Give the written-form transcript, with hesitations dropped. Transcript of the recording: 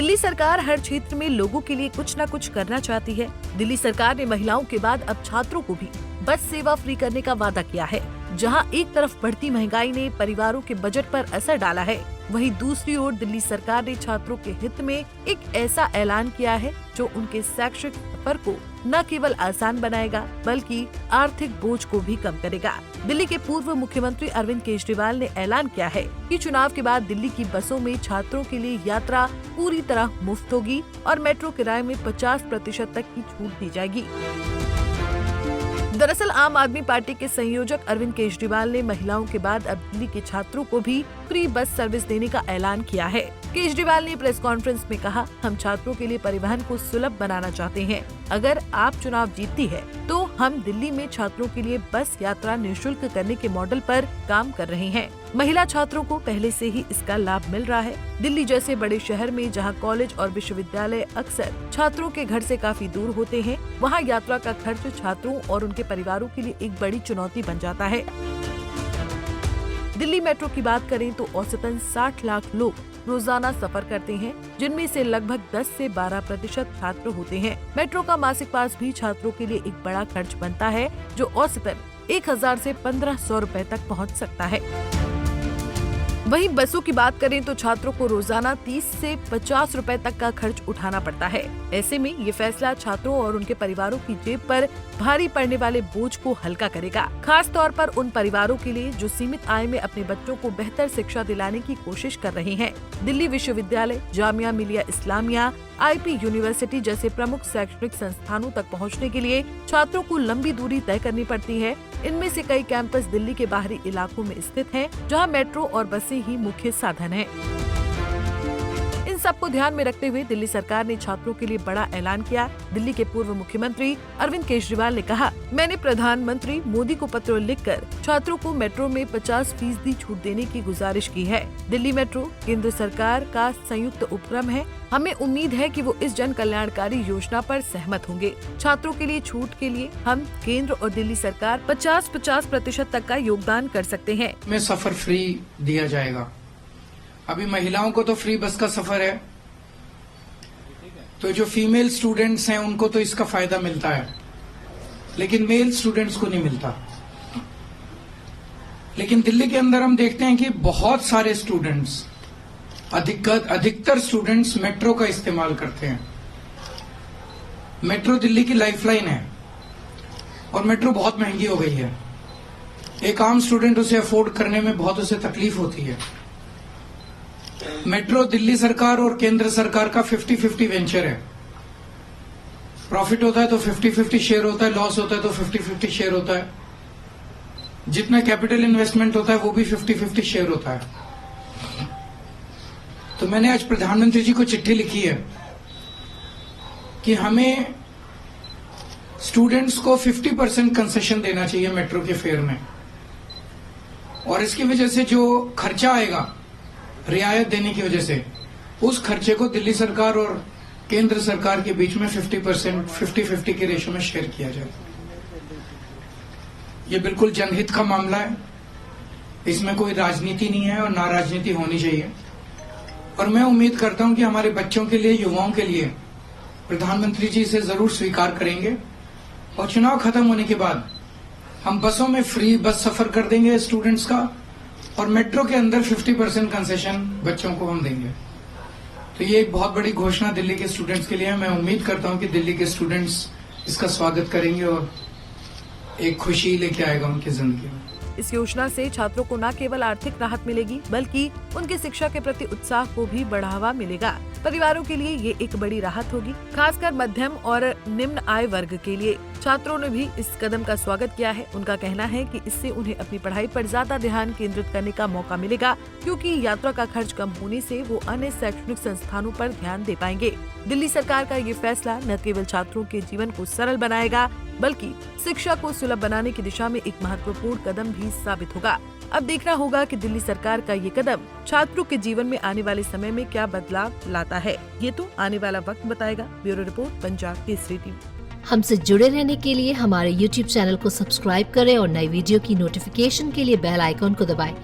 दिल्ली सरकार हर क्षेत्र में लोगों के लिए कुछ न कुछ करना चाहती है। दिल्ली सरकार ने महिलाओं के बाद अब छात्रों को भी बस सेवा फ्री करने का वादा किया है। जहां एक तरफ बढ़ती महंगाई ने परिवारों के बजट पर असर डाला है, वहीं दूसरी ओर दिल्ली सरकार ने छात्रों के हित में एक ऐसा ऐलान किया है जो उनके शैक्षिक सफर को न केवल आसान बनाएगा बल्कि आर्थिक बोझ को भी कम करेगा। दिल्ली के पूर्व मुख्यमंत्री अरविंद केजरीवाल ने ऐलान किया है कि चुनाव के बाद दिल्ली की बसों में छात्रों के लिए यात्रा पूरी तरह मुफ्त होगी और मेट्रो किराए में 50% तक की छूट दी जाएगी। दरअसल आम आदमी पार्टी के संयोजक अरविंद केजरीवाल ने महिलाओं के बाद अब दिल्ली के छात्रों को भी फ्री बस सर्विस देने का ऐलान किया है। केजरीवाल ने प्रेस कॉन्फ्रेंस में कहा, हम छात्रों के लिए परिवहन को सुलभ बनाना चाहते हैं। अगर आप चुनाव जीतती है तो हम दिल्ली में छात्रों के लिए बस यात्रा निःशुल्क करने के मॉडल पर काम कर रहे हैं। महिला छात्रों को पहले से ही इसका लाभ मिल रहा है। दिल्ली जैसे बड़े शहर में जहां कॉलेज और विश्वविद्यालय अक्सर छात्रों के घर से काफी दूर होते हैं, वहां यात्रा का खर्च छात्रों और उनके परिवारों के लिए एक बड़ी चुनौती बन जाता है। दिल्ली मेट्रो की बात करें तो औसतन 60 लाख लोग रोजाना सफर करते हैं, जिनमें से लगभग 10 से 12% छात्र होते हैं। मेट्रो का मासिक पास भी छात्रों के लिए एक बड़ा खर्च बनता है, जो औसतन 1000 से 1500 रुपए तक पहुंच सकता है। वहीं बसों की बात करें तो छात्रों को रोजाना 30 से 50 रुपए तक का खर्च उठाना पड़ता है। ऐसे में ये फैसला छात्रों और उनके परिवारों की जेब पर भारी पड़ने वाले बोझ को हल्का करेगा, खास तौर पर उन परिवारों के लिए जो सीमित आय में अपने बच्चों को बेहतर शिक्षा दिलाने की कोशिश कर रहे हैं। दिल्ली विश्वविद्यालय, जामिया मिलिया इस्लामिया, IP यूनिवर्सिटी जैसे प्रमुख शैक्षणिक संस्थानों तक पहुंचने के लिए छात्रों को लंबी दूरी तय करनी पड़ती है। इनमें से कई कैंपस दिल्ली के बाहरी इलाकों में स्थित हैं, जहां मेट्रो और बसें ही मुख्य साधन हैं। इन सबको ध्यान में रखते हुए दिल्ली सरकार ने छात्रों के लिए बड़ा ऐलान किया। दिल्ली के पूर्व मुख्यमंत्री अरविंद केजरीवाल ने कहा, मैंने प्रधानमंत्री मोदी को पत्र लिखकर छात्रों को मेट्रो में 50% छूट देने की गुजारिश की है। दिल्ली मेट्रो केंद्र सरकार का संयुक्त उपक्रम है। हमें उम्मीद है कि वो इस जन कल्याणकारी योजना पर सहमत होंगे। छात्रों के लिए छूट के लिए हम केंद्र और दिल्ली सरकार 50% तक का योगदान कर सकते हैं। में सफर फ्री दिया जाएगा। अभी महिलाओं को तो फ्री बस का सफर है, तो जो फीमेल स्टूडेंट्स हैं उनको तो इसका फायदा मिलता है, लेकिन मेल स्टूडेंट्स को नहीं मिलता। लेकिन दिल्ली के अंदर हम देखते हैं कि बहुत सारे स्टूडेंट्स, अधिकतर स्टूडेंट्स मेट्रो का इस्तेमाल करते हैं। मेट्रो दिल्ली की लाइफलाइन है और मेट्रो बहुत महंगी हो गई है। एक आम स्टूडेंट उसे अफोर्ड करने में बहुत उसे तकलीफ होती है। मेट्रो दिल्ली सरकार और केंद्र सरकार का 50-50 वेंचर है। प्रॉफिट होता है तो 50-50 शेयर होता है, लॉस होता है तो 50-50 शेयर होता है। जितना कैपिटल इन्वेस्टमेंट होता है वो भी 50-50 शेयर होता है। तो मैंने आज प्रधानमंत्री जी को चिट्ठी लिखी है कि हमें स्टूडेंट्स को 50% कंसेशन देना चाहिए मेट्रो के फेयर में, और इसकी वजह से जो खर्चा आएगा रियायत देने की वजह से, उस खर्चे को दिल्ली सरकार और केंद्र सरकार के बीच में 50% के रेशो में शेयर किया जाए। ये बिल्कुल जनहित का मामला है, इसमें कोई राजनीति नहीं है और ना राजनीति होनी चाहिए। और मैं उम्मीद करता हूं कि हमारे बच्चों के लिए, युवाओं के लिए प्रधानमंत्री जी इसे जरूर स्वीकार करेंगे और चुनाव खत्म होने के बाद हम बसों में फ्री बस सफर कर देंगे स्टूडेंट्स का, और मेट्रो के अंदर 50% कंसेशन बच्चों को हम देंगे। तो ये एक बहुत बड़ी घोषणा दिल्ली के स्टूडेंट्स के लिए है। मैं उम्मीद करता हूं कि दिल्ली के स्टूडेंट्स इसका स्वागत करेंगे और एक खुशी लेके आएगा उनकी जिंदगी में। इस योजना से छात्रों को न केवल आर्थिक राहत मिलेगी बल्कि उनकी शिक्षा के प्रति उत्साह को भी बढ़ावा मिलेगा। परिवारों के लिए ये एक बड़ी राहत होगी, खासकर मध्यम और निम्न आय वर्ग के लिए। छात्रों ने भी इस कदम का स्वागत किया है। उनका कहना है कि इससे उन्हें अपनी पढ़ाई पर ज्यादा ध्यान केंद्रित करने का मौका मिलेगा, क्योंकि यात्रा का खर्च कम होने से वो अन्य शैक्षणिक संस्थानों पर ध्यान दे पाएंगे। दिल्ली सरकार का ये फैसला न केवल छात्रों के जीवन को सरल बनाएगा बल्कि शिक्षा को सुलभ बनाने की दिशा में एक महत्वपूर्ण कदम भी साबित होगा। अब देखना होगा कि दिल्ली सरकार का ये कदम छात्रों के जीवन में आने वाले समय में क्या बदलाव लाता है। ये तो आने वाला वक्त बताएगा। Bureau report, Punjab Kesari TV. हमसे जुड़े रहने के लिए हमारे YouTube चैनल को सब्सक्राइब करें और नई वीडियो की नोटिफिकेशन के लिए बेल आइकॉन को दबाएं।